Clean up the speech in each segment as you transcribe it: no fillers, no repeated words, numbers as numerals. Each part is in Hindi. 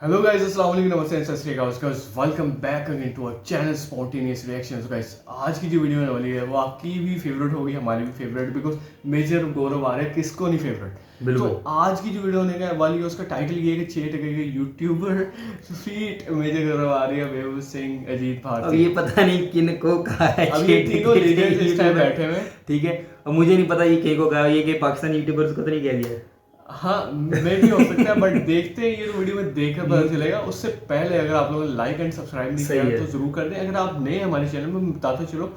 हेलो गाइस, अस्सलाम वालेकुम, नमस्ते, Sat Shri Akal guys, welcome back again to our channel spontaneous reactions. Guys आज की जो वीडियो होने वाली है वो आपकी भी फेवरेट होगी, हमारी भी फेवरेट, बिकॉज मेजर गौरव आ रहा है, किसको नहीं फेवरेट। तो आज की जो वीडियो होने वाली है उसका टाइटल ये है कि 6 टके के यूट्यूबर फीट मेजर गौरव आ रही है, बेहूज सिंह, अजीत भारती। अब ये पता नहीं किनको कहा है, अब ये तीनों लीडर्स इस टाइम बैठे हुए हैं, ठीक है। अब मुझे नहीं पता ये को कहा, ये कि पाकिस्तानी यूट्यूबर्स को तो नहीं कह दिया। हाँ मे भी हो सकता है, बट देखते हैं, ये तो वीडियो में देखकर पता चलेगा। उससे पहले अगर आप लोगों ने लाइक एंड सब्सक्राइब नहीं किया तो जरूर कर दें। अगर आप नए हैं हमारे चैनल में, बताते चलो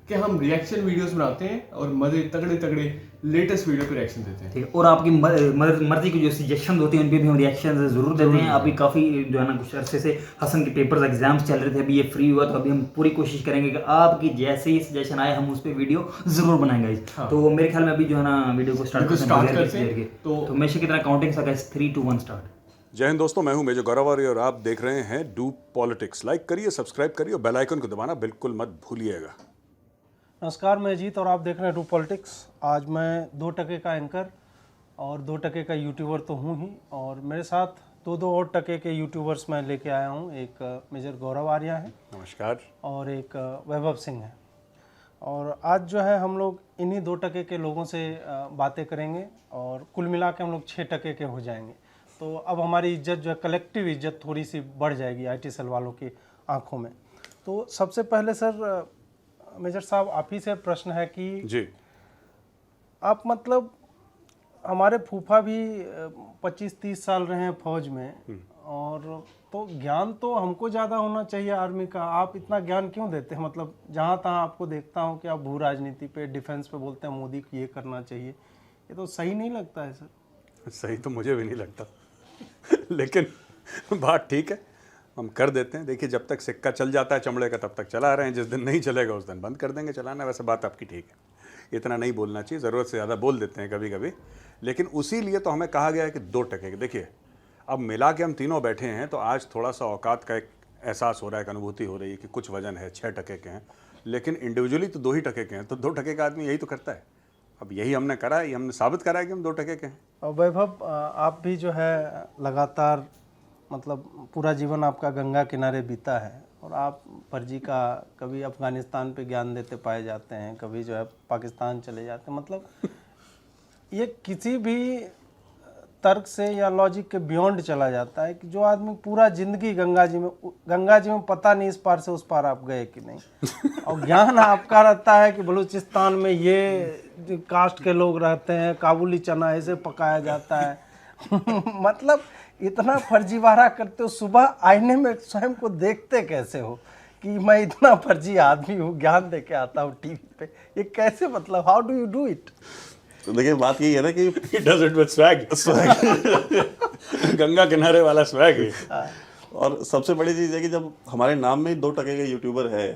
कि हम रिएक्शन वीडियोस बनाते हैं और मजे तगड़े तगड़े लेटेस्ट वीडियो पे रिएक्शन देते हैं, ठीक है। और आपकी मर्जी की जो सजेशन होती है उन पे भी हम रिएक्शन जरूर देते हैं। अभी काफ़ी जो है ना कुछ अरसे से हसन के पेपर्स एग्जाम्स चल रहे थे, अभी ये फ्री हुआ तो अभी हम पूरी कोशिश करेंगे कि आपकी जैसे ही सजेशन आए हम उस पर वीडियो जरूर बनाएंगे। हाँ। तो मेरे ख्याल में अभी जो है ना वीडियो को स्टार्ट करते हैं। तो हमेशा की तरह काउंटिंग सा 3, 2, 1 स्टार्ट। जय हिंद दोस्तों, मैं हूं मेजर गौरव और आप देख रहे हैं डू पॉलिटिक्स। लाइक करिए, सब्सक्राइब करिए और बेल आइकन को दबाना बिल्कुल मत भूलिएगा। नमस्कार, मैं अजीत और आप देख रहे हैं डू पॉलिटिक्स। आज मैं 2 टके का एंकर और 2 टके का यूट्यूबर तो हूँ ही, और मेरे साथ दो और टके के यूट्यूबर्स मैं लेके आया हूँ। एक मेजर गौरव आर्या है, नमस्कार, और एक वैभव सिंह है। और आज जो है हम लोग इन्हीं 2 टके के लोगों से बातें करेंगे और कुल मिला के हम लोग 6 टके के हो जाएंगे। तो अब हमारी इज्जत जो है, कलेक्टिव इज्जत थोड़ी सी बढ़ जाएगी IT सेल वालों की आंखों में। तो सबसे पहले सर, मेजर साहब आप ही से प्रश्न है कि जी, आप मतलब हमारे फूफा भी 25-30 साल रहे हैं फौज में, और तो ज्ञान तो हमको ज़्यादा होना चाहिए आर्मी का। आप इतना ज्ञान क्यों देते हैं? मतलब जहाँ तहाँ आपको देखता हूँ कि आप भू राजनीति पे, डिफेंस पे बोलते हैं मोदी को ये करना चाहिए, ये तो सही नहीं लगता है सर। सही तो मुझे भी नहीं लगता लेकिन बात ठीक है, हम कर देते हैं। देखिए, जब तक सिक्का चल जाता है चमड़े का तब तक चला रहे हैं, जिस दिन नहीं चलेगा उस दिन बंद कर देंगे चलाना। वैसे बात आपकी ठीक है, इतना नहीं बोलना चाहिए, ज़रूरत से ज़्यादा बोल देते हैं कभी कभी, लेकिन उसी लिए तो हमें कहा गया है कि 2 टके के। देखिए, अब मिला के हम तीनों बैठे हैं तो आज थोड़ा सा औकात का एक एहसास हो रहा है, एक अनुभूति हो रही है कि कुछ वजन है, 6 टके के हैं, लेकिन इंडिविजुअली तो 2 ही टके के हैं। तो 2 टके का आदमी यही तो करता है। अब यही हमने करा है, हमने साबित करा है कि हम 2 टके के हैं। और वैभव, आप भी जो है लगातार, मतलब पूरा जीवन आपका गंगा किनारे बीता है, और आप फर्जी का कभी अफगानिस्तान पे ज्ञान देते पाए जाते हैं, कभी जो है पाकिस्तान चले जाते हैं। मतलब ये किसी भी तर्क से या लॉजिक के बियॉन्ड चला जाता है कि जो आदमी पूरा जिंदगी गंगा जी में पता नहीं इस पार से उस पार आप गए कि नहीं, और ज्ञान आपका रहता है कि बलूचिस्तान में ये कास्ट के लोग रहते हैं, काबुली चना ऐसे पकाया जाता है मतलब इतना फर्जीवाड़ा करते हो। सुबह आईने में स्वयं को देखते कैसे हो कि मैं इतना फर्जी आदमी हूँ, ज्ञान दे के आता हूँ टीवी पे? ये कैसे, मतलब how do you do it? तो देखिए, बात यही है ना कि he does it with swag Ganga किनारे वाला स्वैग है। और सबसे बड़ी चीज़ है कि जब हमारे नाम में 2 टके के यूट्यूबर है,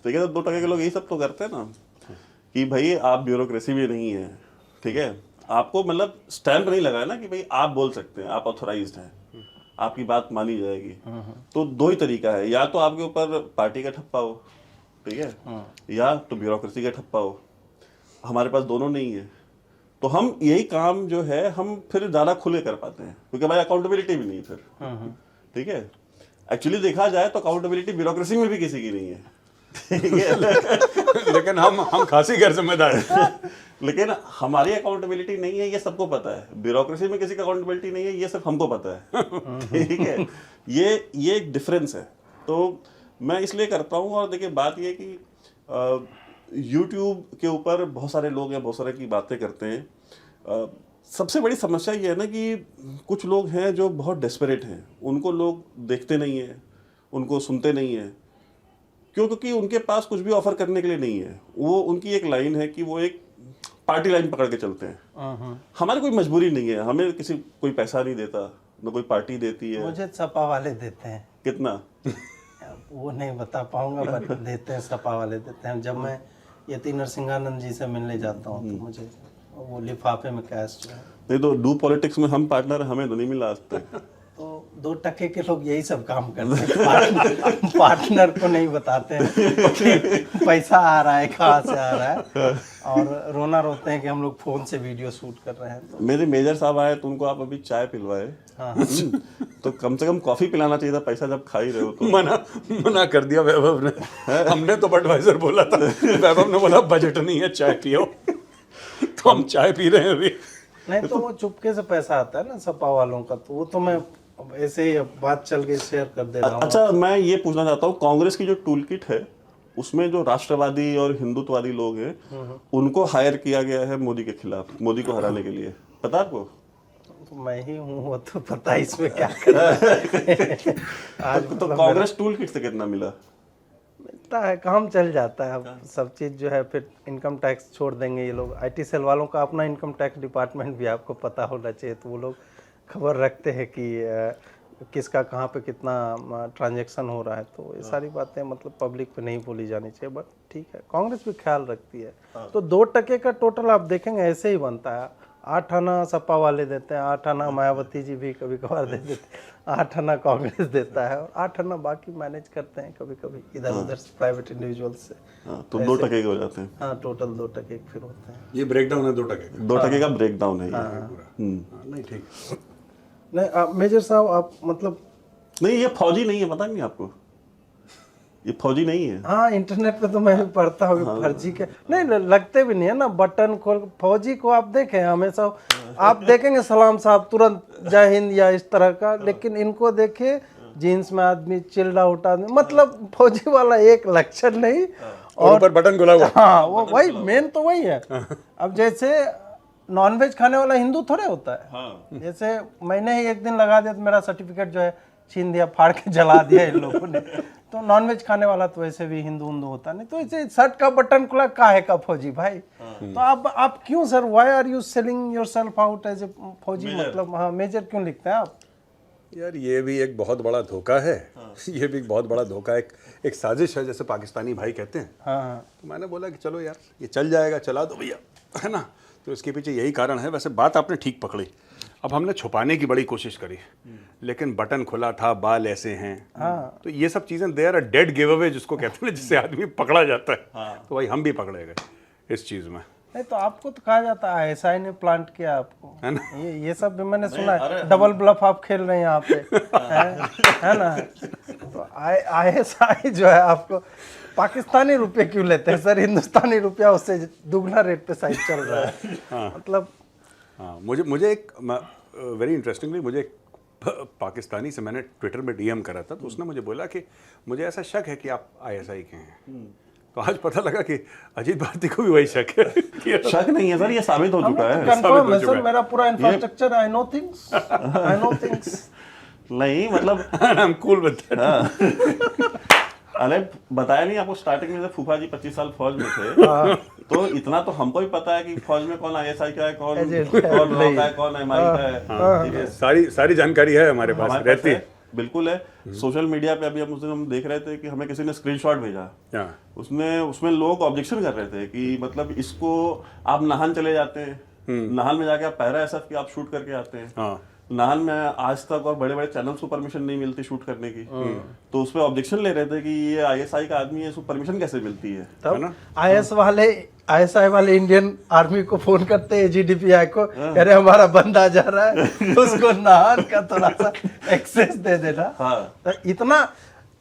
ठीक है, तो 2 टके के लोग यही सब तो करते हैं ना कि भाई आप ब्यूरोक्रेसी भी नहीं है, ठीक है, आपको मतलब स्टैंप नहीं लगाया ना कि भाई आप बोल सकते हैं, आप ऑथोराइज्ड हैं, आपकी बात मानी जाएगी। तो 2 ही तरीका है, या तो आपके ऊपर पार्टी का ठप्पा हो, ठीक है, या तो ब्यूरोक्रेसी का ठप्पा हो। हमारे पास दोनों नहीं है, तो हम यही काम जो है हम फिर ज़्यादा खुले कर पाते हैं, क्योंकि भाई अकाउंटेबिलिटी भी नहीं फिर, ठीक है। एक्चुअली देखा जाए तो अकाउंटेबिलिटी ब्यूरोक्रेसी में भी किसी की नहीं है, ठीक है लेकिन हम खासी गैर जिम्मेदार हैं लेकिन हमारी अकाउंटेबिलिटी नहीं है, ये सबको पता है। ब्यूरोक्रेसी में किसी की अकाउंटेबिलिटी नहीं है, ये सिर्फ हमको पता है ठीक है, ये एक डिफरेंस है। तो मैं इसलिए करता हूँ। और देखिए, बात ये कि यूट्यूब के ऊपर बहुत सारे लोग हैं, बहुत सारे की बातें करते हैं। सबसे बड़ी समस्या ये है ना कि कुछ लोग हैं जो बहुत डेस्परेट हैं, उनको लोग देखते नहीं हैं, उनको सुनते नहीं हैं। क्यों? क्योंकि उनके पास कुछ भी ऑफर करने के लिए नहीं है। वो उनकी एक लाइन है कि वो एक पार्टी लाइन पकड़ के चलते हैं। हमारी कोई मजबूरी नहीं है, हमें कोई पैसा नहीं देता, न कोई पार्टी देती है। मुझे सपा वाले देते हैं। कितना? वो नहीं बता पाऊंगा, बट देते हैं, सपा वाले देते हैं। जब मैं यति नरसिंहानंद जी से मिलने जाता हूँ तो मुझे वो लिफाफे में कैश जो है। नहीं तो डू पॉलिटिक्स में हम पार्टनर, हमें तो नहीं मिला आज तक। तो 2 टके के लोग यही सब काम करते हैं, पार्टनर को नहीं बताते हैं कि पैसा आ रहा है कहाँ से आ रहा है, और रोना रोते हैं कि हम लोग फोन से वीडियो शूट कर रहे हैं। तो मेरे मेजर साहब आए तो उनको आप अभी चाय पिलवाए। हाँ तो कम से कम कॉफी पिलाना चाहिए था, पैसा जब खा ही रहे हो तो। मना कर दिया वैभव ने। हमने तो बडवाइजर बोला था, वैभव ने बोला बजट नहीं है, चाय पियो। तो हम चाय पी रहे हैं अभी। नहीं तो वो चुपके से पैसा आता है ना सपा वालों का, तो वो तो मैं ऐसे ही बात चल गई शेयर कर दे रहा हूँ। अच्छा, मैं ये पूछना चाहता हूँ, कांग्रेस की जो टूल किट है उसमें जो राष्ट्रवादी और हिंदुत्ववादी लोग हैं उनको हायर किया गया है मोदी के खिलाफ, मोदी को हराने के लिए, पता है आपको? तो मैं ही हूँ, वो तो पता है इसमें क्या करना है। आज तो कांग्रेस टूल किट से कितना मिला? मिलता है, काम चल जाता है। अब सब चीज़ जो है, फिर इनकम टैक्स छोड़ देंगे ये लोग। आईटी सेल वालों का अपना इनकम टैक्स डिपार्टमेंट भी आपको पता होना चाहिए, तो वो लोग खबर रखते हैं कि किसका कहाँ पे कितना ट्रांजैक्शन हो रहा है। तो ये सारी बातें मतलब पब्लिक पे नहीं बोली जानी चाहिए, बट ठीक है, कांग्रेस भी ख्याल रखती है। तो 2% का टोटल आप देखेंगे ऐसे ही बनता है। 8 आना सपा वाले देते हैं, 8 आना मायावती जी भी कभी कभार दे देते हैं, 8 आना कांग्रेस देता है, और 8 आना बाकी मैनेज करते हैं कभी कभी इधर उधर प्राइवेट इंडिविजुअल से। तो 2% के हो जाते हैं। हाँ, टोटल 2% फिर होते हैं। ये ब्रेकडाउन है 2% का। 2% का ब्रेक डाउन है ये। नहीं ठीक। नहीं मेजर साहब, आप मतलब नहीं, ये फौजी नहीं है, पता नहीं आपको? ये फौजी नहीं है। हाँ, इंटरनेट पे तो मैं भी पढ़ता हूँ फर्जी के नहीं लगते भी नहीं है ना, बटन खोल। फौजी को आप देखें हमेशा, आप देखेंगे सलाम साहब तुरंत जय हिंद या इस तरह का, लेकिन इनको देखिए जीन्स में आदमी, चिल्ड आउट आदमी, मतलब फौजी वाला एक लक्षण नहीं। और ऊपर बटन खुला हुआ। हाँ, वो वही मेन तो वही है। अब जैसे नॉनवेज खाने वाला हिंदू थोड़े होता है। हाँ। जैसे मैंने ही एक दिन लगा दिया तो मेरा सर्टिफिकेट जो है छीन दिया, फाड़ के जला दिया इन लोगों ने। तो नॉनवेज खाने वाला तो वैसे भी हिंदू होता नहीं। तो ऐसे शर्ट का बटन खुला काहे का फौजी भाई? तो आप क्यों sir, why are you selling yourself out as a फौजी? मतलब हाँ, मेजर क्यों लिखते हैं आप? यार ये भी एक बहुत बड़ा धोखा है। ये भी एक बहुत बड़ा धोखा, एक साजिश है, जैसे पाकिस्तानी भाई कहते हैं। हाँ, तो मैंने बोला कि चलो यार ये चल जाएगा, चला दो भैया, है ना। तो इसके पीछे यही कारण है। वैसे बात आपने ठीक पकड़ी। अब हमने छुपाने की बड़ी कोशिश करी, लेकिन बटन खुला था, बाल ऐसे हैं। तो ये सब चीज़ें they are a dead giveaway, जिसको कहते हैं ना, जिससे आदमी पकड़ा जाता है। तो भाई हम भी पकड़े गए इस चीज़ में। नहीं तो आपको तो कहा जाता है ISI ने प्लांट किया आपको, है ना। ये सब भी मैंने सुना है। डबल ब्लफ आप खेल रहे हैं यहाँ पे, है ना। तो ISI जो है आपको पाकिस्तानी रुपये क्यों लेते हैं सर? हिंदुस्तानी रुपया उससे दुगना रेट पे साइड चल रहा है। मतलब हाँ, मुझे एक वेरी इंटरेस्टिंगली, मुझे एक पाकिस्तानी से मैंने ट्विटर में DM करा था, तो उसने मुझे बोला कि मुझे ऐसा शक है कि आप ISI के हैं। तो आज पता लगा कि अजीत भारती को भी वही शक है। शक नहीं है सर, ये साबित हो चुका है। कंफर्म है सर, मेरा पूरा इंफ्रास्ट्रक्चर, आई नो थिंग्स। नहीं मतलब I am cool with that. अरे बताया नहीं आपको, स्टार्टिंग में जब फूफा जी 25 साल फौज में थे, तो इतना तो हमको भी पता है कि फौज में कौन ISI का है, कौन रॉ का है, कौन MI का है। ठीक है, सारी जानकारी है हमारे पास, हमारे रहती पास है। बिल्कुल है। सोशल मीडिया पे अभी हम देख रहे थे कि हमें किसी ने स्क्रीनशॉट भेजा, उसमें लोग ऑब्जेक्शन कर रहे थे कि मतलब इसको आप नाहन चले जाते हैं, नाहन में जाके आप पैरा SF की आप शूट करके आते हैं। नाहन में आज तक और बड़े बड़े चैनल्स को परमिशन नहीं मिलती शूट करने की, तो उस पर ऑब्जेक्शन ले रहे थे कि ये ISI का आदमी है, इसको परमिशन कैसे मिलती है? तब ISI वाले इंडियन आर्मी को फोन करते हैं, GDPI को, कह रहे हमारा बंदा जा रहा है, उसको नाहन का थोड़ा सा एक्सेस दे देना। तो इतना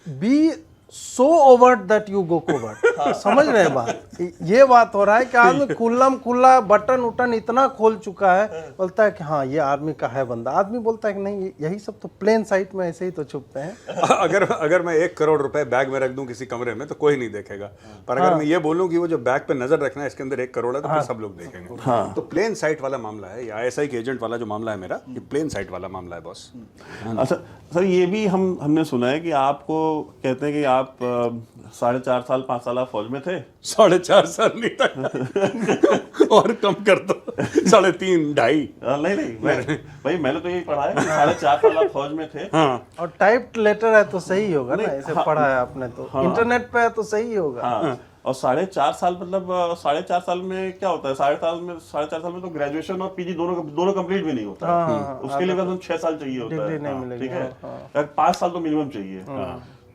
be so overt that you go covert. समझ रहे हैं बात? ये बात हो रहा है कि आदमी कुल्लम कुल्ला बटन उटन इतना खोल चुका है, बोलता है कि हाँ ये आर्मी का है बंदा। आदमी बोलता है कि नहीं, यही सब तो प्लेन साइट में ऐसे ही तो छुपते हैं। अगर मैं 1 करोड़ रुपए बैग में रख दूं किसी कमरे में तो कोई नहीं देखेगा, पर अगर मैं ये बोलूं कि वो जो बैग पे नजर रखना है इसके अंदर 1 करोड़ है, तो फिर सब लोग देखेंगे। तो प्लेन साइट वाला मामला है ये, ISI के एजेंट वाला जो मामला है मेरा, ये प्लेन साइट वाला मामला है बॉस। अच्छा सर, ये भी हमने सुना है कि आपको कहते हैं कि आप 4.5 साल 5 साल आप फौज में थे। 4.5 साल नहीं था और कम कर दो, 3.5 2.5। नहीं भाई मैंने तो यही पढ़ा है कि 4.5 साल आप फौज में थे। और टाइप्ड लेटर है तो सही होगा ना, ऐसे पढ़ा है आपने तो, इंटरनेट पे है तो सही होगा। और 4.5 साल मतलब 4.5 साल में क्या होता है? 4.5 साल में तो ग्रेजुएशन और PG दोनों कंप्लीट भी नहीं होता है। उसके लिए तो 6 साल चाहिए होता है, ठीक है। 5 साल तो मिनिमम चाहिए।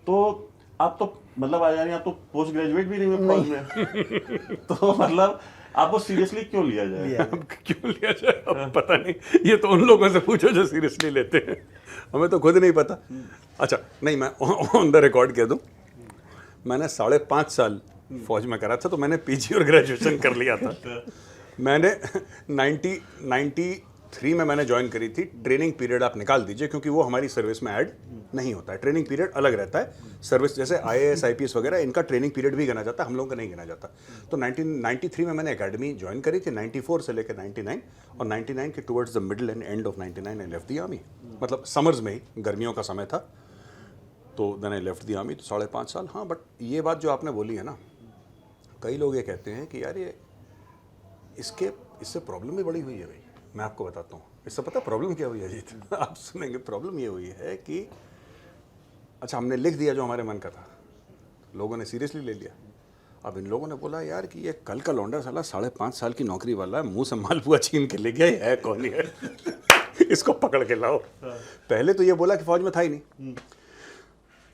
तो आप तो मतलब आ जानी, आप तो पोस्ट ग्रेजुएट भी नहीं हुए फौज में। तो मतलब आपको सीरियसली क्यों लिया जाए? क्यों लिया जाए अब पता नहीं, ये तो उन लोगों से पूछो जो सीरियसली लेते हैं। हमें तो खुद नहीं पता। अच्छा नहीं, मैं ऑन द रिकॉर्ड कह दूं, मैंने 5.5 साल फौज में करा था, तो मैंने पीजी और ग्रेजुएशन कर लिया था। मैंने 93 में मैंने ज्वाइन करी थी। ट्रेनिंग पीरियड आप निकाल दीजिए, क्योंकि वो हमारी सर्विस में ऐड नहीं होता है। ट्रेनिंग पीरियड अलग रहता है। सर्विस जैसे IAS IPS वगैरह, इनका ट्रेनिंग पीरियड भी गिना जाता है, हम लोगों का नहीं गिना जाता। तो 1993 में मैंने एकेडमी ज्वाइन करी थी, 94 से लेकर 99, और 99 के टुवर्ड्स द मिडिल एंड एंड ऑफ 99 आई लेफ्ट द आर्मी। मतलब समर्स में ही, गर्मियों का समय था, तो then I left the army. तो 5.5 साल। हाँ, बट ये बात जो आपने बोली है ना, कई लोग ये कहते हैं कि यार ये इससे प्रॉब्लम भी बड़ी हुई है। भाई मैं आपको बताता हूँ, इससे पता प्रॉब्लम क्या हुई है अजीत? आप सुनेंगे। प्रॉब्लम ये हुई है कि अच्छा, हमने लिख दिया जो हमारे मन का था, लोगों ने सीरियसली ले लिया। अब इन लोगों ने बोला यार कि ये कल का लौंडा साला 5.5 साल की नौकरी वाला है, मुंह से मालपुआ छीन के ले गया, ये है कौन है? इसको पकड़ के लाओ। पहले तो ये बोला कि फौज में था ही नहीं।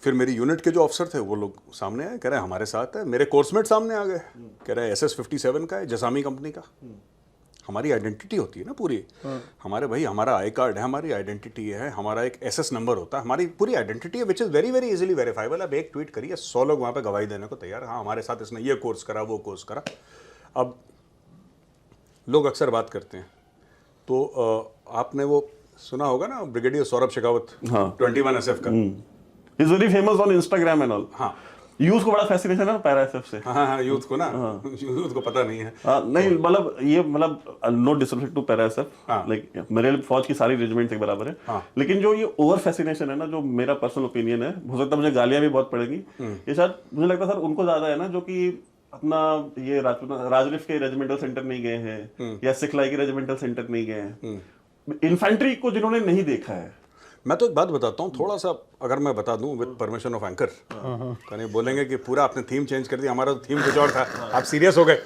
फिर मेरी यूनिट के जो अफसर थे वो लोग सामने आए, कह रहे हैं हमारे साथ है। मेरे कोर्समेट सामने आ गए, कह रहे हैं SS57 का है, जसामी कंपनी का। हमारी आइडेंटिटी होती है ना पूरी, हमारे भाई हमारा आई कार्ड है, हमारी आइडेंटिटी है, हमारा एक SS नंबर होता है, हमारी पूरी आइडेंटिटी है, which is very very easily verifiable. अब एक ट्वीट करिए, 100 लोग वहाँ पे गवाही देने को तैयार, हाँ हमारे साथ इसने ये कोर्स करा, वो कोर्स करा। अब लोग अक्सर बात करते हैं, तो आपने वो सुना होगा ना, ब्रिगेडियर सौरभ शेखावत, 21 SF का, He's very famous on Instagram and all. हाँ, यूथ को बड़ा फैसिनेशन है पैरा एसएफ से। हाँ, यूथ को ना, यूथ को पता नहीं है। नहीं मतलब ये मतलब no disrespect to para SF, like मेरे फौज की सारी रेजिमेंट्स एक बराबर है, लेकिन जो ये ओवर फैसिनेशन है ना, जो मेरा पर्सनल ओपिनियन है, हो सकता है मुझे गालियां भी बहुत पड़ेंगी, ये शायद मुझे लगता है सर उनको ज्यादा है ना, जो कि अपना ये राजरिफ के रेजिमेंटल सेंटर नहीं गए हैं, या सिखलाई के रेजिमेंटल सेंटर नहीं गए हैं, इन्फेंट्री को जिन्होंने नहीं देखा है। मैं तो एक बात बताता हूँ, थोड़ा सा अगर मैं बता दूं विद परमिशन ऑफ एंकर, कहीं बोलेंगे कि पूरा आपने थीम चेंज कर दिया, हमारा तो थीम कुछ और था, आप सीरियस हो गए।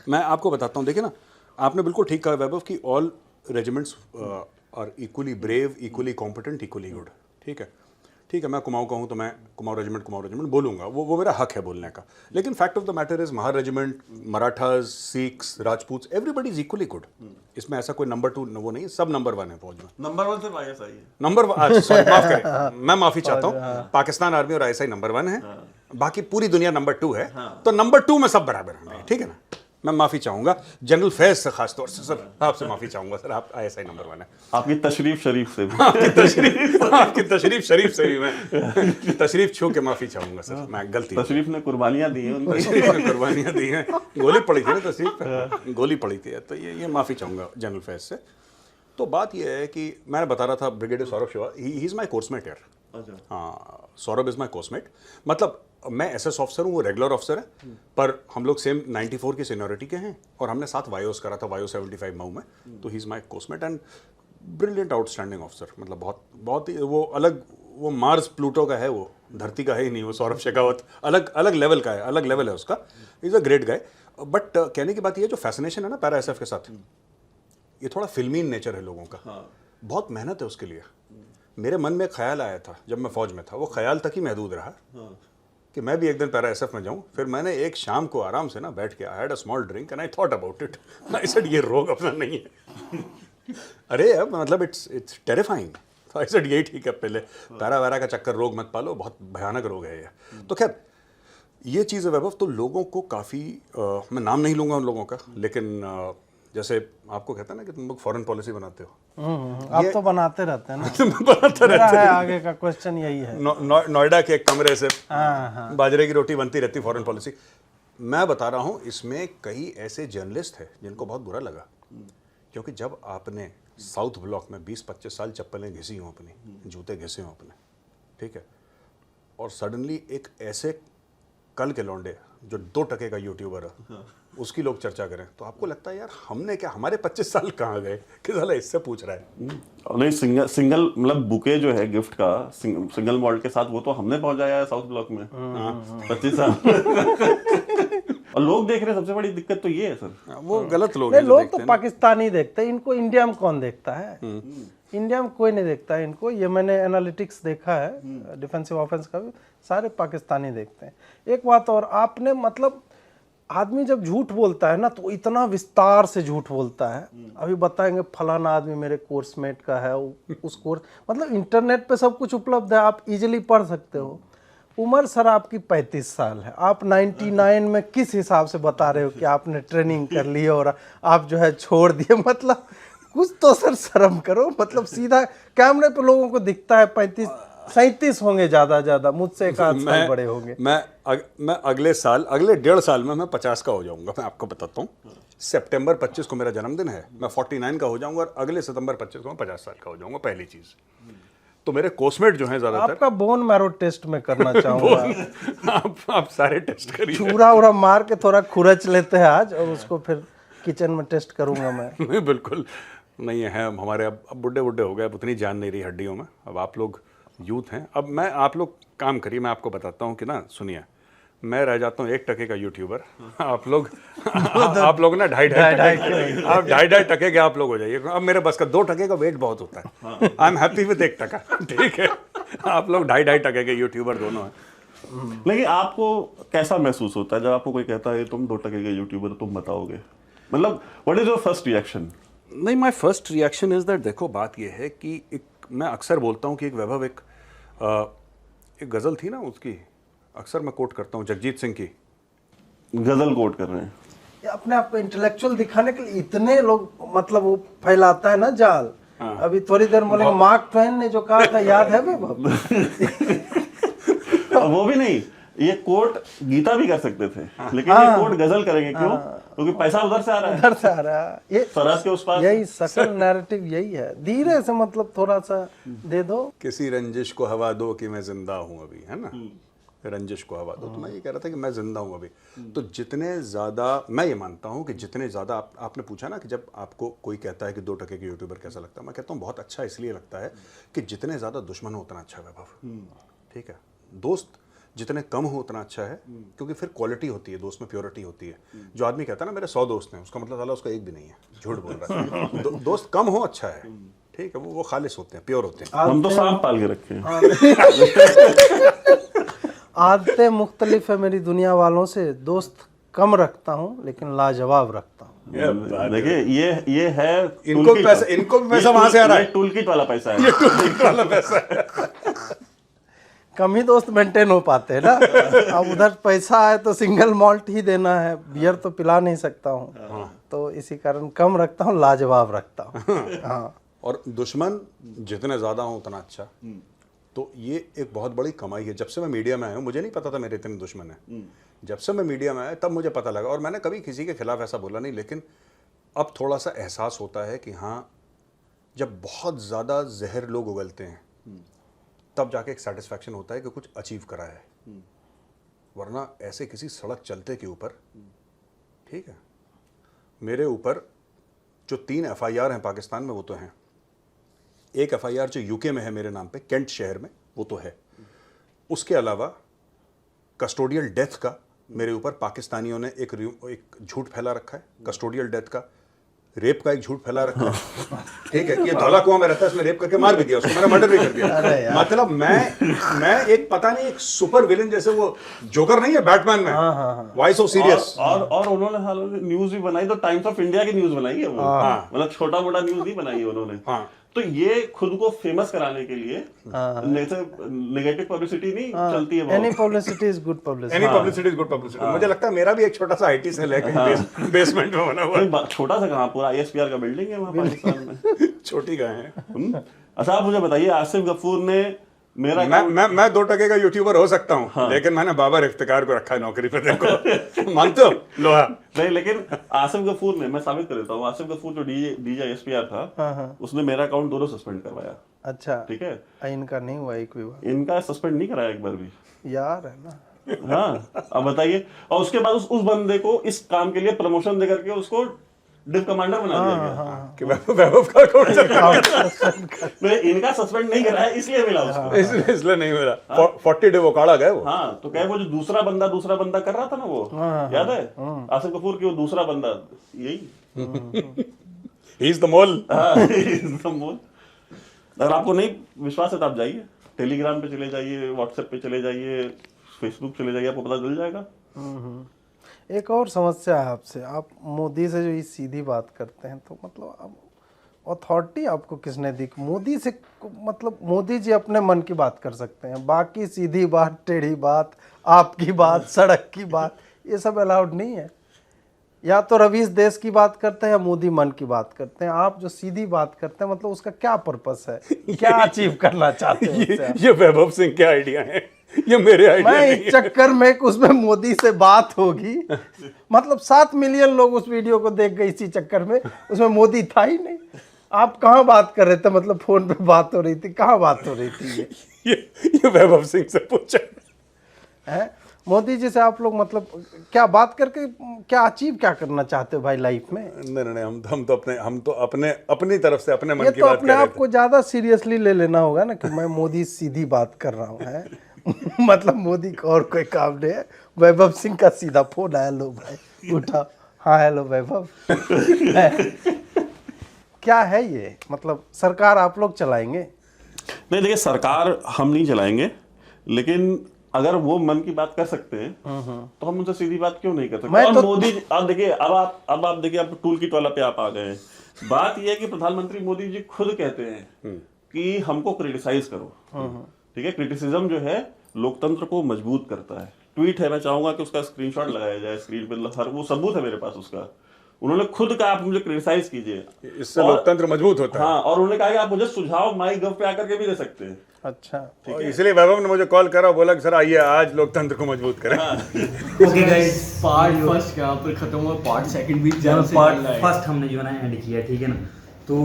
मैं आपको बताता हूँ, देखिए ना, आपने बिल्कुल ठीक कहा वैभव कि all regiments are equally brave, equally competent, equally good. ठीक है, ठीक है, मैं कुमाऊं का हूं तो मैं कुमाऊं रेजिमेंट बोलूंगा, वो मेरा हक है बोलने का। लेकिन fact of the matter is Mahar regiment, Marathas, Sikhs, Rajput, everybody is equally good. इसमें ऐसा कोई नंबर 2 वो नहीं है, सब नंबर 1 है फौज में। नंबर 1 सिर्फ ISI है। नंबर सॉरी माफ करें, मैं माफी चाहता हूँ, पाकिस्तान आर्मी और ISI नंबर 1 है, बाकी पूरी दुनिया नंबर 2 है। तो नंबर 2 में सब बराबर हैं, ठीक है ना। मैं माफी चाहूंगा जनरल फैज से, खासतौर से सर आपसे माफी चाहूंगा सर, आप ISI नंबर 1 है। आपकी तशरीफ शरीफ से भी आपकी तशरीफ शरीफ से भी मैं तशरीफ छू के माफी चाहूंगा सर, मैं गलती, तशरीफ ने कुर्बानियां दी हैं, तशरीफ ने कुर्बानियां दी हैं, गोली पड़ी थी ना तशरीफ पे, गोली पड़ी थी, तो ये माफी चाहूंगा जनरल फैज से। तो बात ये है कि मैं बता रहा था brigadier Saurabh Shekhawat, he is my coursemate यार। हाँ, सौरभ इज माई कोर्समेट, मतलब मैं SS ऑफिसर हूँ, वो रेगुलर ऑफिसर है, पर हम लोग सेम 94 की सीनियरिटी के हैं, और हमने साथ वायोस करा था, वायो 75 मऊ में। तो he is my coursemate and brilliant outstanding officer, मतलब बहुत ही वो अलग, वो मार्स प्लूटो का है, वो धरती का है ही नहीं। वो सौरभ शेखावत अलग लेवल का है, अलग लेवल है उसका, is a great guy. But कहने की बात ये, जो फैसिनेशन है ना पैरा SF के साथ, ये थोड़ा फिल्मी नेचर है लोगों का, बहुत मेहनत है उसके लिए। मेरे मन में एक ख्याल आया था जब मैं फौज में था, वो ख्याल तक ही महदूद रहा कि मैं भी एक दिन पैरा SF में जाऊं। फिर मैंने एक शाम को आराम से ना बैठ के, I had a small drink and I thought about it, I said ये रोग अपना नहीं है। अरे अब मतलब इट्स टेरिफाइंग। तो आई सेड यही ठीक है, पहले पैरा वैरा का चक्कर रोग मत पालो, बहुत भयानक रोग है ये। तो खैर ये चीज़ है वैभव, तो लोगों को काफ़ी, मैं नाम नहीं लूँगा उन लोगों का, लेकिन जैसे आपको कहता है ना कि तुम लोग फॉरेन पॉलिसी बनाते हो, आप तो बनाते रहते हैं ना। बनाते रहते है, आगे का क्वेश्चन यही है। नोएडा के एक कमरे से हाँ। बाजरे की रोटी बनती रहती फॉरेन पॉलिसी। मैं बता रहा हूँ, इसमें कई ऐसे जर्नलिस्ट हैं जिनको बहुत बुरा लगा, क्योंकि जब आपने साउथ ब्लॉक में 20-25 साल चप्पलें घिसी हों अपनी, जूते घिसे हों अपने, ठीक है, और सडनली एक ऐसे कल के लौंडे जो 2 टके का यूट्यूबर है, उसकी लोग चर्चा करें, तो आपको लगता है यार हमने क्या, हमारे 25 साल कहाँ गए कि साला इससे पूछ रहा है। नहीं, सिंगल मतलब बुके जो है गिफ्ट का, सिंगल मॉल्ट के साथ, वो तो हमने पहुंचाया है साउथ ब्लॉक में 25 साल। और लोग देख रहे हैं, सबसे बड़ी दिक्कत तो ये है सर, वो गलत लोग नहीं, हैं। लोग तो पाकिस्तानी देखते हैं इनको, इंडिया में कौन देखता है? इंडिया में कोई नहीं देखता है इनको। ये मैंने एनालिटिक्स देखा है डिफेंसिव ऑफेंस का भी, सारे पाकिस्तानी देखते हैं। एक बात और, आपने मतलब आदमी जब झूठ बोलता है ना तो इतना विस्तार से झूठ बोलता है। अभी बताएंगे फलाना आदमी मेरे कोर्समेट का है, उस कोर्स, मतलब इंटरनेट पे सब कुछ उपलब्ध है, आप इजीली पढ़ सकते हो। उम्र सर आपकी 35 साल है, आप 99 में किस हिसाब से बता रहे हो कि आपने ट्रेनिंग कर ली और आप जो है छोड़ दिए? मतलब कुछ तो सर शर्म करो। मतलब सीधा कैमरे पे लोगों को दिखता है 35-37 होंगे ज़्यादा, मुझसे एक आध साल बड़े होंगे। मैं अगले साल, अगले 1.5 साल में मैं 50 का हो जाऊंगा। मैं आपको बताता हूँ, सितंबर 25 को मेरा जन्मदिन है, मैं 49 का हो जाऊंगा और अगले सितंबर 25 को मैं 50 साल का हो जाऊंगा। पहली चीज तो मेरे कोर्समेट जो हैं ज्यादातर, आपका बोन मैरो टेस्ट में करना चाहूंगा। आप सारे टेस्ट करिए। चूरा उड़ा मार के थोड़ा खुरच लेते हैं आज, और उसको फिर किचन में टेस्ट करूंगा मैं। नहीं बिल्कुल नहीं है, हमारे अब बुढ़े हो गए, अब उतनी जान नहीं रही हड्डियों में। अब आप लोग यूथ हैं। अब मैं, आप लोग काम करिए, मैं आपको बताता हूँ कि ना, सुनिए, मैं रह जाता हूँ 1 टके का यूट्यूबर, आप लोग ना 2.5 टके के आप लोग हो जाइए। अब मेरे बस का 2 टके का वेट बहुत होता है। आई एम हैप्पी विद 1 टका, ठीक है। आप लोग 2.5 टके के यूट्यूबर दोनों हैं। लेकिन आपको कैसा महसूस होता है जब आपको कोई कहता है तुम 2 टके के यूट्यूबर, तुम बताओगे? मतलब what is your first reaction? नहीं, my first reaction is that, देखो बात ये है कि मैं अक्सर बोलता हूँ कि एक वैभव, एक गज़ल थी ना उसकी, अक्सर मैं कोट करता हूँ, जगजीत सिंह की। गजल कोट कर रहे हैं? ये अपने आप को इंटेलेक्चुअल दिखाने के लिए इतने लोग, मतलब वो फैलाता है ना जाल। अभी थोड़ी देर बोलेंगे मार्क ट्वेन ने जो कहा था, याद है वो भी नहीं, ये कोट गीता भी कर सकते थे, लेकिन ये कोट गजल करेंगे क्यों? क्योंकि पैसा उधर से आ रहा है, उधर से आ रहा है। ये सरहद के उस पार। यही सकल नैरेटिव यही है। धीरे से मतलब थोड़ा सा दे दो, किसी रंजिश को हवा दो कि मैं जिंदा हूँ अभी, है ना, रंजिश को हवा दो। तो मैं ये कह रहा था कि मैं जिंदा हूँ अभी। तो जितने ज़्यादा, मैं ये मानता हूँ कि जितने ज़्यादा आपने पूछा ना कि जब आपको कोई कहता है कि 2 टके के यूट्यूबर कैसा लगता है, मैं कहता हूँ बहुत अच्छा इसलिए लगता है कि जितने ज़्यादा दुश्मन हो उतना अच्छा वैभव, ठीक है। दोस्त जितने कम हो उतना अच्छा है, क्योंकि फिर क्वालिटी होती है, दोस्त में प्योरिटी होती है। जो आदमी कहता है ना मेरे 100 दोस्त हैं, उसका मतलब साला उसका एक भी नहीं है, झूठ बोल रहा है। दोस्त कम हो अच्छा है, ठीक है, वो खालिस होते हैं, प्योर होते हैं। हम तो सांप पाल के रखे हैं। आदतें मुख्तलिफ है मेरी दुनिया वालों से। दोस्त कम रखता हूँ लेकिन लाजवाब रखता हूँ। देखिए ये है, इनको भी पैसा वहां से आ रहा है, टूल किट वाला पैसा है, ये टूल किट वाला पैसा है। कम ही दोस्त मेंटेन हो पाते हैं ना। अब उधर पैसा आए तो सिंगल मॉल्ट ही देना है, बियर तो पिला नहीं सकता हूँ। तो इसी कारण कम रखता हूँ, लाजवाब रखता हूँ। हाँ। और दुश्मन जितने ज़्यादा हों उतना अच्छा। तो ये एक बहुत बड़ी कमाई है। जब से मैं मीडिया में आया हूँ, मुझे नहीं पता था मेरे इतने दुश्मन हैं। जब से मैं मीडिया में आया तब मुझे पता लगा, और मैंने कभी किसी के खिलाफ ऐसा बोला नहीं, लेकिन अब थोड़ा सा एहसास होता है कि हाँ, जब बहुत ज़्यादा जहर लोग उगलते हैं तब जाके एक सेटिस्फैक्शन होता है कि कुछ अचीव करा है। वरना ऐसे किसी सड़क चलते के ऊपर, ठीक है, मेरे ऊपर जो 3 FIR हैं पाकिस्तान में वो तो हैं, एक FIR जो यूके में है मेरे नाम पे, केंट शहर में, वो तो है। उसके अलावा कस्टोडियल डेथ का मेरे ऊपर पाकिस्तानियों ने एक झूठ फैला रखा है, कस्टोडियल डेथ का, रेप का एक झूठ फैला रखा है, ठीक है। ये धौला कुआं में रहता है, इसमें रेप करके मार भी दिया उसको, मैंने मर्डर भी कर दिया। मतलब मैं एक पता नहीं, एक सुपर विलेन जैसे, वो जोकर नहीं है बैटमैन में, व्हाई सो सीरियस। और उन्होंने हालांकि न्यूज भी बनाई, तो टाइम्स ऑफ इंडिया की न्यूज बनाई है वो, मतलब छोटा मोटा न्यूज नहीं बनाई है उन्होंने। तो ये खुद को फेमस कराने के लिए नेगेटिव पब्लिसिटी नहीं चलती है। Any publicity is good publicity. Any publicity is good publicity. मुझे लगता है मेरा भी एक छोटा सा IT सेल है कहीं बेसमेंट में बना हुआ। छोटा सा कहाँ, पूरा ISPR का बिल्डिंग है वहाँ पाकिस्तान में। छोटी कहाँ है? अच्छा, आप मुझे बताइए, आसिफ गफूर ने मेरा मैं 2 टके का यूट्यूबर हो सकता हूँ, लेकिन मैंने बाबर इफ्तिकार को रखा है नौकरी पे। देखो, मानते हो लोहा? नहीं, लेकिन आसिफ गफूर ने, मैं साबित कर देता हूँ, आसिफ गफूर जो DJ SPR था, उसने मेरा अकाउंट दोनों सस्पेंड करवाया। अच्छा, ठीक है। इनका नहीं हुआ एक भी बार? इनका सस्पेंड नहीं कराया एक बार भी यार, है ना। हाँ, अब बताइए। और उसके बाद उस बंदे को इस काम के लिए प्रमोशन दे करके उसको डिव कमांडर बना दिया गया कि वैभव का अकाउंट इनका सस्पेंड नहीं कराया, इसलिए मिला उसको। इसलिए नहीं मिला। 40 डिव उकाड़ा गए वो। हाँ, तो क्या वो जो दूसरा बंदा कर रहा था ना, वो याद है आसिफ गफूर की, वो दूसरा बंदा यही, ही इज द मोल। अगर आपको नहीं विश्वास है तो आप जाइए, टेलीग्राम पे चले जाइए, व्हाट्सएप पे चले जाइए, फेसबुक चले जाइए, आपको पता चल जाएगा। एक और समस्या है आपसे, आप मोदी से जो ये सीधी बात करते हैं तो मतलब अब अथॉरिटी आपको किसने दी? मोदी से मतलब मोदी जी अपने मन की बात कर सकते हैं, बाकी सीधी बात, टेढ़ी बात, आपकी बात, सड़क की बात, ये सब अलाउड नहीं है। या तो रवीश देश की बात करते हैं या मोदी मन की बात करते हैं। आप जो सीधी बात करते हैं मतलब उसका क्या पर्पस है, क्या अचीव करना चाहते हैं उससे आप? ये वैभव सिंह के आइडिया है, ये मेरे आइडिया मैं नहीं इस है। चक्कर में कि उसमें मोदी से बात होगी, मतलब 7 मिलियन लोग उस वीडियो को देख गए इसी चक्कर में, उसमें मोदी था ही नहीं। आप कहाँ बात कर रहे थे? मतलब फोन पे बात हो रही थी, कहाँ बात हो रही थी? ये वैभव सिंह से पूछा है मोदी जी से आप लोग मतलब क्या बात करके क्या अचीव क्या करना चाहते हो भाई लाइफ में? नहीं, हम तो अपनी तरफ से अपने मन ये की तो बात अपने कर रहे आप को ज्यादा सीरियसली ले लेना होगा ना कि मैं मोदी सीधी बात कर रहा हूँ है। मतलब मोदी का और कोई काम नहीं है। वैभव सिंह का सीधा फोन आया, लो भाई उठा, हाँ हेलो वैभव। क्या है ये? मतलब सरकार आप लोग चलाएंगे? नहीं देखिए, सरकार हम नहीं चलाएंगे, लेकिन अगर वो मन की बात कर सकते हैं तो हम उनसे सीधी बात क्यों नहीं कर सकते? और मोदी अब देखिए, अब आप देखिए, अब टूल किट वाला पे आप आ गए हैं। बात यह है कि प्रधानमंत्री मोदी जी खुद कहते हैं कि हमको क्रिटिसाइज करो, ठीक है। क्रिटिसिज्म जो है लोकतंत्र को मजबूत करता है। ट्वीट है, मैं चाहूंगा कि उसका स्क्रीनशॉट लगाया जाए स्क्रीन पे, हर वो सबूत है मेरे पास उसका। उन्होंने खुद कहा आप मुझे क्रिटिसाइज कीजिए, इससे लोकतंत्र मजबूत होता है। हाँ, और उन्होंने कहा कि आप मुझे सुझाव माई गव पे आकर के भी दे सकते हैं। अच्छा, और इसलिए वैभव ने मुझे कॉल करा, बोला कि सर आइए आज लोकतंत्र को मजबूत करें। ओके गाइस, पार्ट फर्स्ट यहाँ पर खत्म हुआ, पार्ट सेकंड भी जल्द से पार्ट जल्द आएगा। फर्स्ट हमने जो है ना एंड किया, ठीक है ना। तो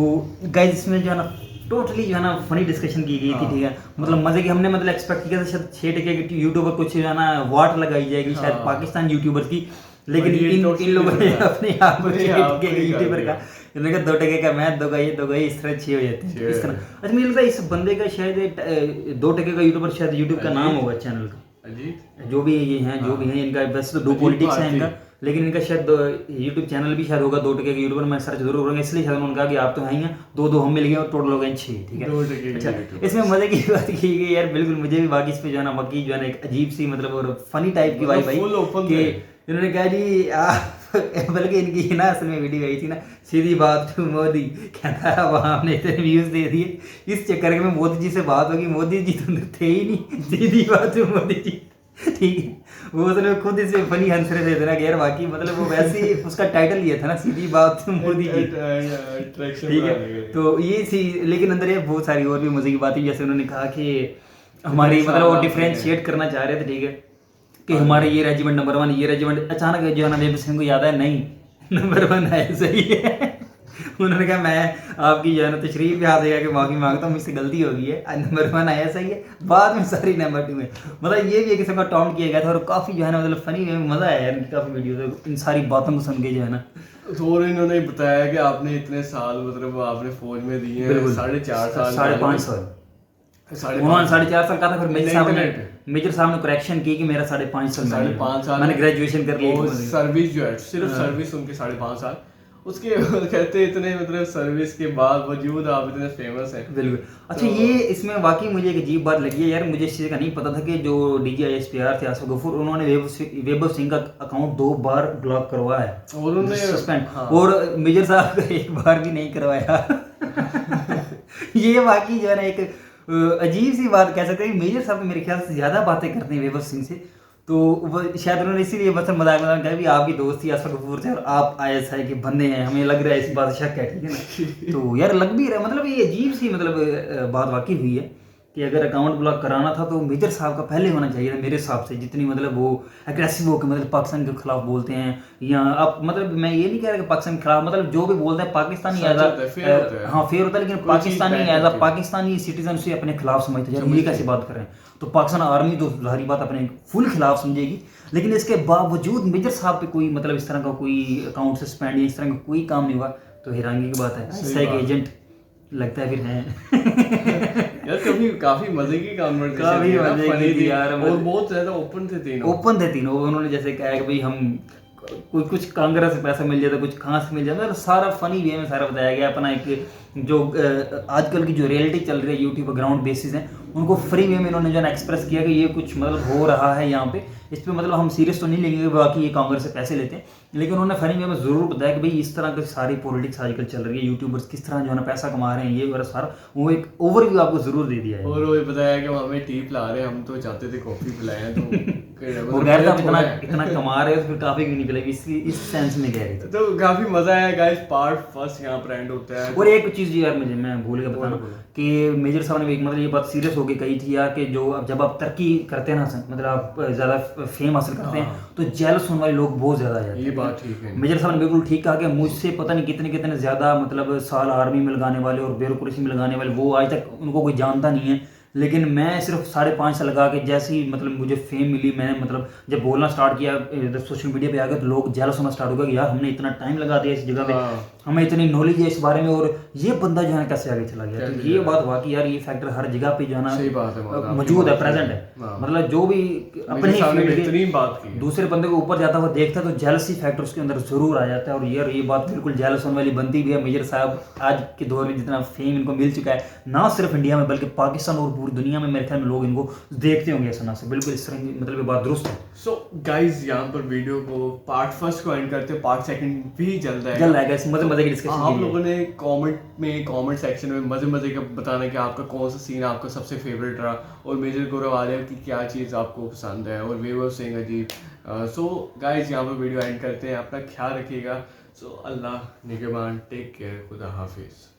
गाइस इसमें जो है ना टोटली जो है ना फनी डिस्कशन की गई थी, ठीक है। मतलब मजे की हमने मतलब एक्सपेक्ट किया था शायद 6 टके यूट्यूबर कुछ जो है ना वाट लगाई जाएगी शायद पाकिस्तान यूट्यूबर्स की, लेकिन इन लोगों ने अपने आप को 6 टके यूट्यूबर का, इन्होंने कहा 2 टके का मैं दोगा ये इस तरह 6 हो जाते हैं इस तरह। अच्छा मुझे लगता है इस बंदे का शायद 2 टके का यूट्यूबर शायद यूट्यूब का नाम होगा चैनल का, जो भी ये हैं जो भी हैं इनका वैसे तो 2 पॉलिटिक्स है इनका, लेकिन इनका शायद यूट्यूब चैनल भी शायद होगा 2 टके का यूट्यूबर। मैं सर्च जरूर करूँगा, इसलिए शायद उन्होंने कहा कि आप तो हैं ही, 2 हम मिल गए और टोटल हो गए 6, ठीक है। 2 टके के अच्छा, इसमें मजे की बात की गई यार, बिल्कुल मुझे भी बाकी इस पे जो है ना बाकी जो है ना एक अजीब सी मतलब और फनी टाइप की वाइब आई full open कि थे। इन्होंने कहा जी बल्कि इनकी ना असल में वीडियो आई थी ना, सीधी बात टू मोदी, कहता वहाँ हमने इतने व्यूज दे दिए, इस चक्कर में मोदी जी से बात होगी, मोदी जी तो थे ही नहीं, सीधी बात टू मोदी जी, ठीक है। वो मतलब खुद इसमें फनी आंसर दे देना कि यार बाकी मतलब वो वैसे ही उसका टाइटल ये था ना, सीधी बात टू मोदी जी, ठीक है। तो ये सी, लेकिन अंदर ये बहुत सारी और भी मजे की बात है, जैसे उन्होंने कहा कि हमारी मतलब वो डिफरेंशिएट करना चाह रहे थे, ठीक है, कि हमारे ये रेजिमेंट नंबर 1, ये रेजिमेंट, अचानक जो है ना वैभव सिंह को याद है नहीं नंबर 1 है, सही है। उन्होंने कहा मैं आपकी जो है ना तशरीफ पे आ जाएगा कि माफी मांगता हूँ, मुझसे गलती हो गई है, नंबर 1 आया सही है, बाद में सारी नंबर 2 है। मतलब ये भी एक किस्म का टॉन्ट किया गया था और काफी जो है ना मतलब फनी मजा आया यार, काफी वीडियो इन सारी बातों को सुन के जो है ना। तो और इन्होंने बताया कि आपने इतने साल मतलब आपने फौज में दिए हैं, 4.5 साल, 5.5 साल, उन्होंने 4.5 साल कहा था, फिर मेजर साहब ने करेक्शन की कि मेरा 5.5 साल, 5.5 साल मैंने ग्रेजुएशन कर लिया। सर्विस जो है सिर्फ सर्विस उनके 5.5 साल, उसके कहते इतने मतलब सर्विस के बाद वजूद आप इतने फेमस हैं। बिल्कुल। अच्छा ये इसमें वाकई मुझे एक अजीब बात लगी है यार, मुझे इस चीज़ का नहीं पता था कि जो DGISPR थे आसिफ गफूर, उन्होंने वैभव सिंह का अकाउंट 2 बार ब्लॉक करवाया है और उन्होंने सस्पेंड, और मेजर साहब का 1 बार भी नहीं करवाया। ये वाकई जो है ना एक अजीब सी बात कह सकते हैं। मेजर साहब मेरे ख्याल से ज़्यादा बातें करते हैं वैभव सिंह से, तो वो शायद उन्होंने इसीलिए बस मजाक कहा भी आपकी दोस्ती आसिफ गफूर से और आप ISI के बंदे हैं, हमें लग रहा है इस बात शक है, ठीक है ना। तो यार लग भी रहा है, मतलब ये अजीब सी मतलब बात वाकई हुई है कि अगर अकाउंट ब्लॉक कराना था तो मेजर साहब का पहले होना चाहिए था मेरे हिसाब से, जितनी मतलब वो एग्रेसिव होकर मतलब पाकिस्तान के खिलाफ बोलते हैं, या अब मतलब मैं ये नहीं कह रहा कि पाकिस्तान के खिलाफ, मतलब जो भी बोलते हैं पाकिस्तानी हाँ फेयर होता है, लेकिन Pakistani as a Pakistani citizen से अपने खिलाफ समझते हैं, ये कैसी बात करें। तो पाकिस्तान आर्मी तो जाहिर बात अपने फुल खिलाफ समझेगी, लेकिन इसके बावजूद मेजर साहब पे कोई मतलब इस तरह का कोई अकाउंट सस्पेंड या इस तरह का कोई काम नहीं हुआ, तो हैरानी की बात है। ISI के एजेंट लगता है फिर हैं। यार कभी काफी मजे की कॉन्वर्सेशन थी यार, और बहुत ज्यादा ओपन थे तीनों। उन्होंने जैसे कहा कि भाई हम कुछ कांग्रेस से पैसा मिल जाता, कुछ कहाँ से मिल जाता, मतलब सारा फनी वे में सारा बताया गया। अपना एक जो आजकल की जो रियलिटी चल रही है यूट्यूब पर ग्राउंड बेसिस है उनको फ्री वे में इन्होंने जो है एक्सप्रेस किया कि ये कुछ मतलब हो रहा है यहाँ पे, इस पे मतलब हम सीरियस तो नहीं लेंगे कि बाकी ये कांग्रेस से पैसे लेते हैं, लेकिन उन्होंने फनी वे में ज़रूर बताया कि भाई इस तरह की सारी पॉलिटिक्स आजकल चल रही है, यूट्यूबर्स किस तरह जो है ना पैसा कमा रहे हैं, ये वगैरह सारा वो एक ओवरव्यू आपको ज़रूर दे दिया है। और वो ये बताया कि वो हमें टी पिला रहे हैं, हम तो चाहते थे कॉफी पिलाएं, तो वो कह रहे थे इतना इतना कमा रहे हो तो फिर काफ़ी क्यों नहीं पिलाएगी, इस सेंस में कह रहे थे। तो काफी मजा आया गाइस। पार्ट फर्स्ट यहाँ पर एंड होता है। और एक चीज़ यार मुझे मैं भूल गया बताना कि मेजर साहब ने भी एक मतलब ये बात सीरियस होकर कही थी यार कि जो जब आप तरक्की करते हैं ना हसन, मतलब आप ज़्यादा फेम हासिल करते हैं तो जेलस होने वाले लोग बहुत ज़्यादा आ जाते हैं। ये बात ठीक है। मेजर साहब ने बिल्कुल ठीक कहा कि मुझसे पता नहीं कितने कितने ज़्यादा मतलब साल आर्मी में लगाने वाले और ब्यूरोक्रेसी में लगाने वाले, वो आज तक उनको कोई जानता नहीं है, लेकिन मैं सिर्फ 5.5 साल लगा के जैसे ही मतलब मुझे फेम मिली, मैंने मतलब जब बोलना स्टार्ट किया सोशल मीडिया पे आ गया तो लोग जेलस होना स्टार्ट हो गया कि यार हमने इतना टाइम लगा दिया इस जगह पे, हमें इतनी नॉलेज है इस बारे में और ये बंदा जो है कैसे आगे चला गया। तो ये बात हुआ कि यार ये फैक्टर हर जगह पे जो है सही बात है, ना मौजूद है, प्रेजेंट है, मतलब जो भी अपने ही फील्ड बेहतरीन बात की के दूसरे बंदे को ऊपर जाता हुआ देखता है तो जेलसी फैक्टर उसके अंदर जरूर आ जाता है। और यार ये बात बिल्कुल जेलस होने वाली बनती भी है। मेजर साहब आज के दौर में जितना फेम इनको मिल चुका है, ना सिर्फ इंडिया में बल्कि पाकिस्तान और पूरी दुनिया में मेरे ख्याल में लोग इनको देखते होंगे ऐसा ना से, बिल्कुल इस तरह की मतलब ये बात दुरुस्त है। सो गाइस यहाँ पर वीडियो को पार्ट फर्स्ट को एंड करते हैं, पार्ट सेकंड भी जल्द आएगा। जल्द आएगा, मजे मजे की डिस्कशन। आप लोगों ने कमेंट सेक्शन में मजे का बताना कि आपका कौन सा सीन आपका सबसे फेवरेट रहा और मेजर गौरव आर्या की क्या चीज़ आपको पसंद है और वेवर सिंह अजीब। सो गाइस यहाँ पर वीडियो एंड करते हैं, अपना ख्याल रखिएगा। सो अल्लाह निगहबान, टेक केयर, खुदा हाफिज़।